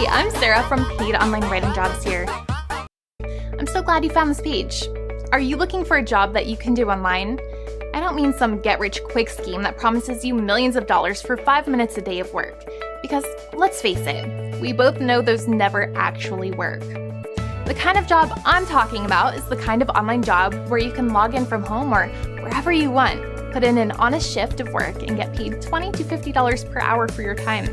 Hey, I'm Sarah from Paid Online Writing Jobs here. I'm so glad you found this page. Are you looking for a job that you can do online? I don't mean some get-rich-quick scheme that promises you millions of dollars for 5 minutes a day of work. Because, let's face it, we both know those never actually work. The kind of job I'm talking about is the kind of online job where you can log in from home or wherever you want, put in an honest shift of work, and get paid $20 to $50 per hour for your time.